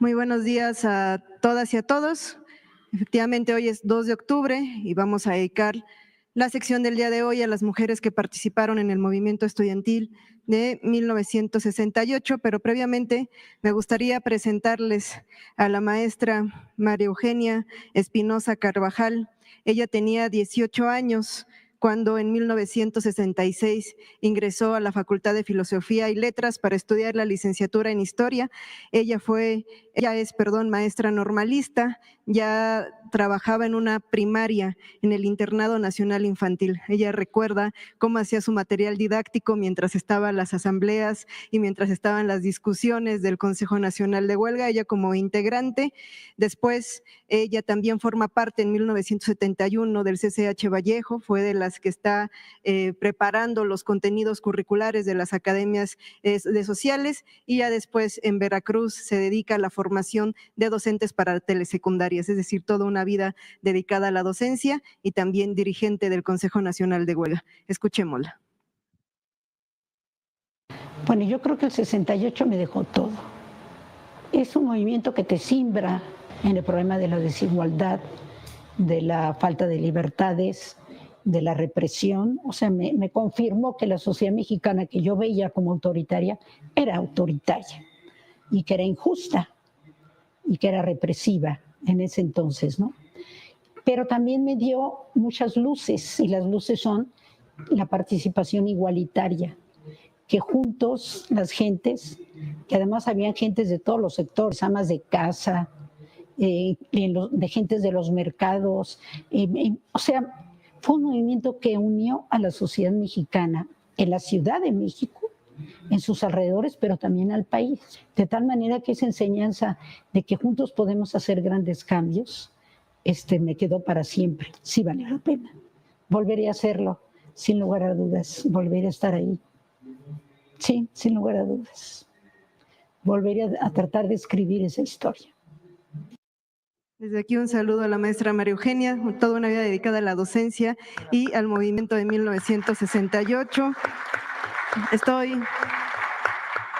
Muy buenos días a todas y a todos. Efectivamente, hoy es 2 de octubre y vamos a dedicar la sección del día de hoy a las mujeres que participaron en el movimiento estudiantil de 1968, pero previamente me gustaría presentarles a la maestra María Eugenia Espinosa Carvajal. Ella tenía 18 años cuando en 1966 ingresó a la Facultad de Filosofía y Letras para estudiar la licenciatura en Historia. Ella es maestra normalista, ya trabajaba en una primaria en el Internado Nacional Infantil. Ella recuerda cómo hacía su material didáctico mientras estaban las asambleas y mientras estaban las discusiones del Consejo Nacional de Huelga, ella como integrante. Después, ella también forma parte en 1971 del CCH Vallejo, fue de las que está preparando los contenidos curriculares de las academias de sociales, y ya después en Veracruz se dedica a la formación de docentes para telesecundarias, es decir, toda una vida dedicada a la docencia y también dirigente del Consejo Nacional de Huelga. Escuchémosla. Bueno, yo creo que el 68 me dejó todo. Es un movimiento que te simbra en el problema de la desigualdad, de la falta de libertades, de la represión. O sea, me confirmó que la sociedad mexicana que yo veía como autoritaria era autoritaria y que era injusta y que era represiva en ese entonces, ¿no? Pero también me dio muchas luces, y las luces son la participación igualitaria, que juntos las gentes, que además habían gentes de todos los sectores, amas de casa, de gentes de los mercados, o sea, fue un movimiento que unió a la sociedad mexicana en la Ciudad de México, en sus alrededores, pero también al país, de tal manera que esa enseñanza de que juntos podemos hacer grandes cambios, me quedó para siempre. Sí vale la pena. Volveré a hacerlo, sin lugar a dudas. Volveré a estar ahí. Sí, sin lugar a dudas. Volveré a tratar de escribir esa historia. Desde aquí un saludo a la maestra María Eugenia, toda una vida dedicada a la docencia y al movimiento de 1968. Estoy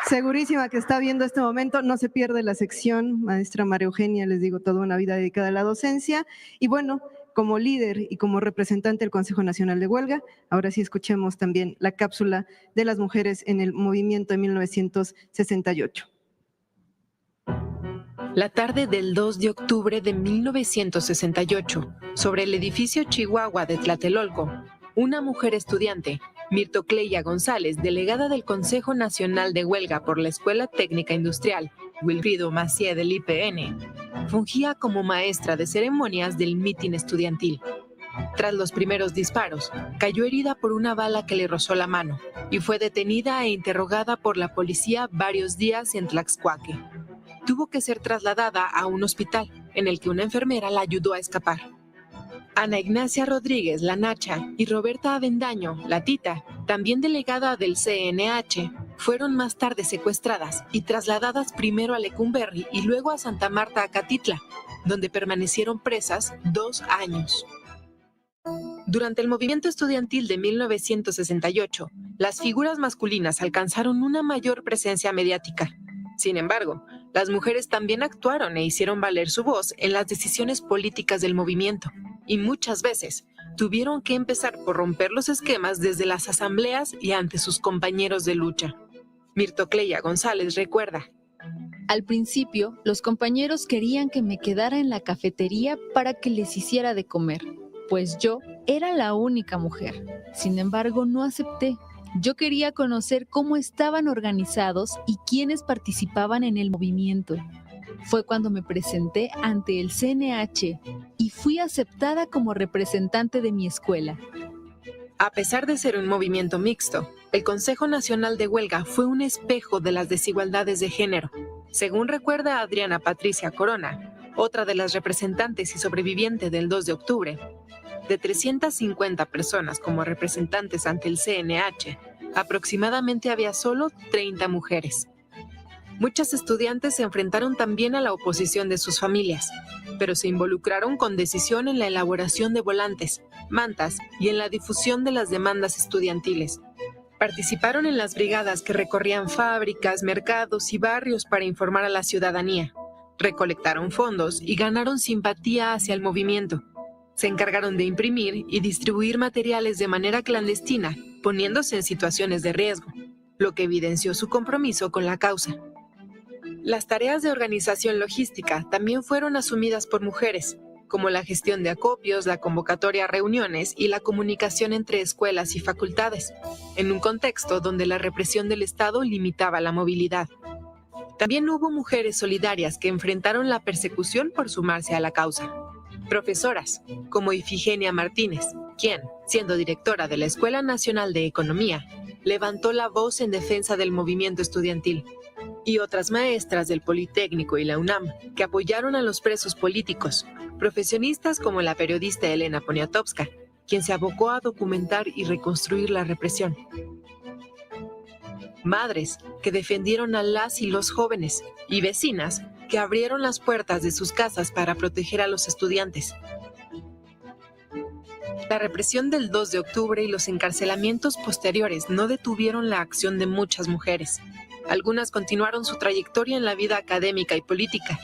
segurísima que está viendo este momento, no se pierde la sección, maestra María Eugenia, les digo, toda una vida dedicada a la docencia. Y bueno, como líder y como representante del Consejo Nacional de Huelga, ahora sí escuchemos también la cápsula de las mujeres en el movimiento de 1968. La tarde del 2 de octubre de 1968, sobre el edificio Chihuahua de Tlatelolco, una mujer estudiante, Mirtocleya González, delegada del Consejo Nacional de Huelga por la Escuela Técnica Industrial, Wilfrido Macié del IPN, fungía como maestra de ceremonias del mitin estudiantil. Tras los primeros disparos, cayó herida por una bala que le rozó la mano y fue detenida e interrogada por la policía varios días en Tlaxcuaque. Tuvo que ser trasladada a un hospital en el que una enfermera la ayudó a escapar. Ana Ignacia Rodríguez, la Nacha, y Roberta Avendaño, la Tita, también delegada del CNH, fueron más tarde secuestradas y trasladadas primero a Lecumberri y luego a Santa Marta, Acatitla, donde permanecieron presas 2 años. Durante el movimiento estudiantil de 1968, las figuras masculinas alcanzaron una mayor presencia mediática. Sin embargo, las mujeres también actuaron e hicieron valer su voz en las decisiones políticas del movimiento, y muchas veces tuvieron que empezar por romper los esquemas desde las asambleas y ante sus compañeros de lucha. Mirtocleya González recuerda: al principio, los compañeros querían que me quedara en la cafetería para que les hiciera de comer, pues yo era la única mujer. Sin embargo, no acepté. Yo quería conocer cómo estaban organizados y quiénes participaban en el movimiento. Fue cuando me presenté ante el CNH y fui aceptada como representante de mi escuela. A pesar de ser un movimiento mixto, el Consejo Nacional de Huelga fue un espejo de las desigualdades de género. Según recuerda Adriana Patricia Corona, otra de las representantes y sobreviviente del 2 de octubre, de 350 personas como representantes ante el CNH, aproximadamente había solo 30 mujeres. Muchas estudiantes se enfrentaron también a la oposición de sus familias, pero se involucraron con decisión en la elaboración de volantes, mantas y en la difusión de las demandas estudiantiles. Participaron en las brigadas que recorrían fábricas, mercados y barrios para informar a la ciudadanía. Recolectaron fondos y ganaron simpatía hacia el movimiento. Se encargaron de imprimir y distribuir materiales de manera clandestina, poniéndose en situaciones de riesgo, lo que evidenció su compromiso con la causa. Las tareas de organización logística también fueron asumidas por mujeres, como la gestión de acopios, la convocatoria a reuniones y la comunicación entre escuelas y facultades, en un contexto donde la represión del Estado limitaba la movilidad. También hubo mujeres solidarias que enfrentaron la persecución por sumarse a la causa. Profesoras, como Ifigenia Martínez, quien, siendo directora de la Escuela Nacional de Economía, levantó la voz en defensa del movimiento estudiantil. Y otras maestras del Politécnico y la UNAM, que apoyaron a los presos políticos, profesionistas como la periodista Elena Poniatowska, quien se abocó a documentar y reconstruir la represión. Madres que defendieron a las y los jóvenes, y vecinas que abrieron las puertas de sus casas para proteger a los estudiantes. La represión del 2 de octubre y los encarcelamientos posteriores no detuvieron la acción de muchas mujeres. Algunas continuaron su trayectoria en la vida académica y política,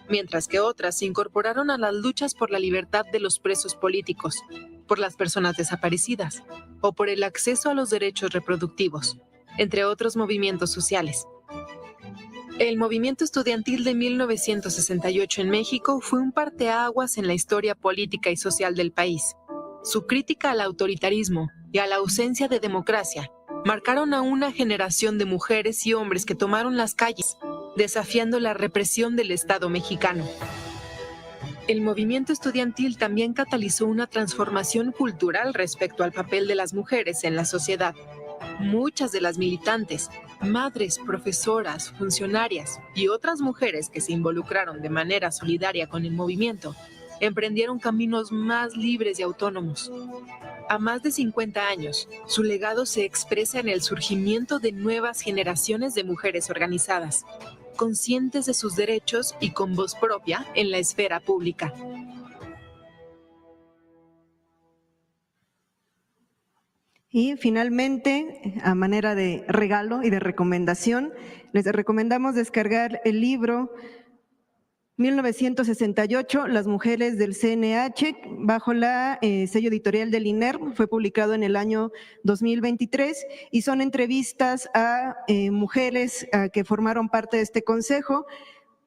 mientras que otras se incorporaron a las luchas por la libertad de los presos políticos, por las personas desaparecidas o por el acceso a los derechos reproductivos, entre otros movimientos sociales. El movimiento estudiantil de 1968 en México fue un parteaguas en la historia política y social del país. Su crítica al autoritarismo y a la ausencia de democracia marcaron a una generación de mujeres y hombres que tomaron las calles, desafiando la represión del Estado mexicano. El movimiento estudiantil también catalizó una transformación cultural respecto al papel de las mujeres en la sociedad. Muchas de las militantes, madres, profesoras, funcionarias y otras mujeres que se involucraron de manera solidaria con el movimiento, emprendieron caminos más libres y autónomos. A más de 50 años, su legado se expresa en el surgimiento de nuevas generaciones de mujeres organizadas, conscientes de sus derechos y con voz propia en la esfera pública. Y finalmente, a manera de regalo y de recomendación, les recomendamos descargar el libro 1968, Las mujeres del CNH, bajo la sello editorial del INERM. Fue publicado en el año 2023 y son entrevistas a mujeres que formaron parte de este consejo.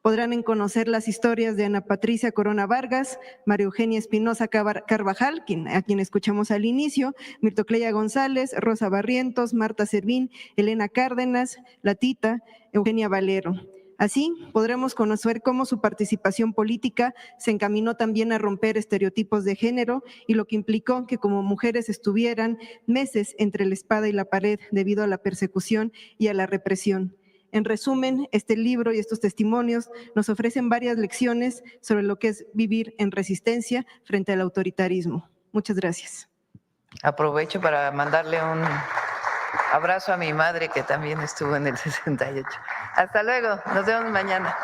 Podrán conocer las historias de Ana Patricia Corona Vargas, María Eugenia Espinosa Carvajal, a quien escuchamos al inicio, Mirto Cleya González, Rosa Barrientos, Marta Servín, Elena Cárdenas, La Tita, Eugenia Valero. Así podremos conocer cómo su participación política se encaminó también a romper estereotipos de género y lo que implicó que como mujeres estuvieran meses entre la espada y la pared debido a la persecución y a la represión. En resumen, este libro y estos testimonios nos ofrecen varias lecciones sobre lo que es vivir en resistencia frente al autoritarismo. Muchas gracias. Aprovecho para mandarle un abrazo a mi madre que también estuvo en el 68. Hasta luego, nos vemos mañana.